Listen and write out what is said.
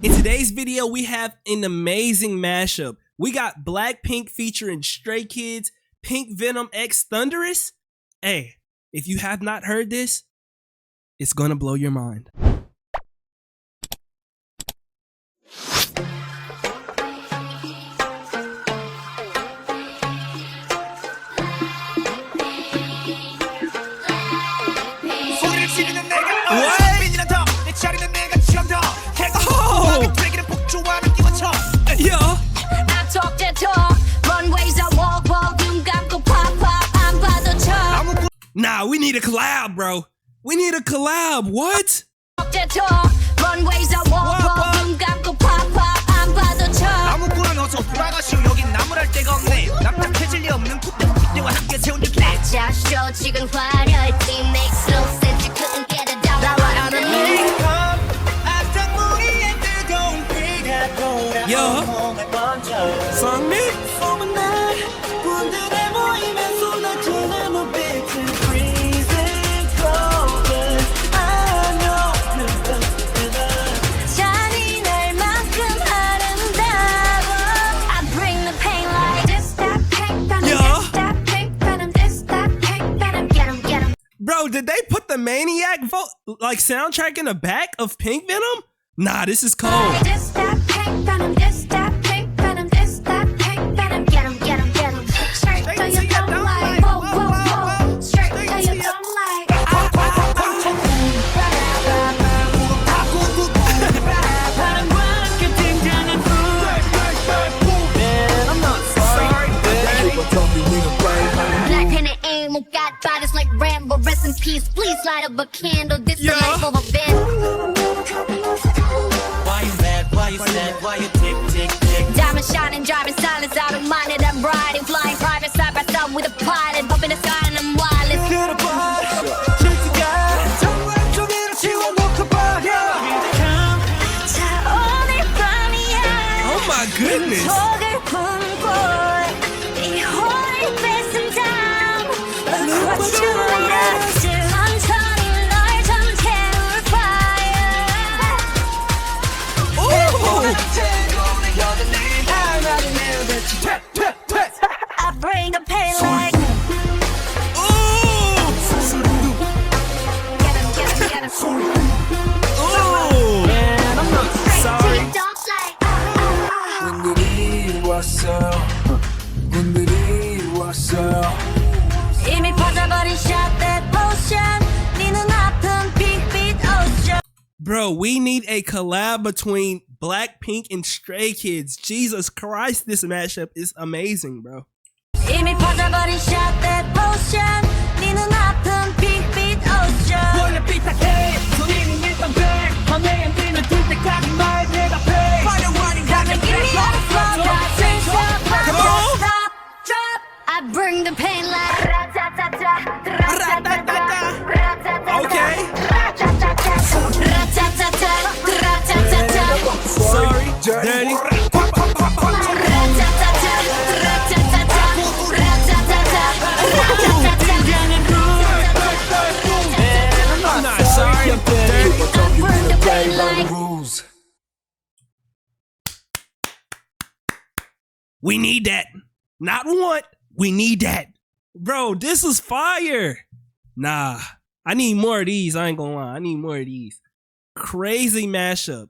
In today's video, we have an amazing mashup. We got BLACKPINK featuring Stray Kids, Pink Venom x Thunderous. Hey, if you have not heard this, it's gonna blow your mind. Nah, we need a collab, bro. We need a collab. What? Yo, song me? Bro, did they put the Maniac like soundtrack in the back of Pink Venom? Nah, this is cold. Bodies like Rambo, rest in peace. Please light up a candle. This the life of a bed. Why you mad? Why you sad? Why you tick, tick, tick? Diamond shining, driving silence. I don't mind it. I'm riding, flying private side by side with a pilot. Up in the sky and I'm wireless. Oh my goodness. I bring the pain like. Get him. Man, I'm not sorry. 이미 퍼져버린 shot that potion. 네 눈앞은 빅빛 ocean. Bro, we need a collab between BLACKPINK and Stray Kids. Jesus Christ, this mashup is amazing, bro. 이미 퍼져버린 shot that potion. 네 눈앞은 빅빛 ocean. 원래 삐딱해 소리는 일단 돼 밤에 힘들면 들 때까지 말 대답해 화려한 인간을 Give me all the flow, that brings up my Come on. stop, drop. I bring the pain like ra-ta-ta-ta, ra-ta-ta-ta, Okay. ra-ta-ta-ta, ra-ta-ta-ta, ra-ta-ta-ta. Sorry, dirty. I'm not sorry, I'm dirty. We need that. Not want, we need that. Bro, this is fire. Nah, I need more of these. I ain't gonna lie. I need more of these. Crazy mashup.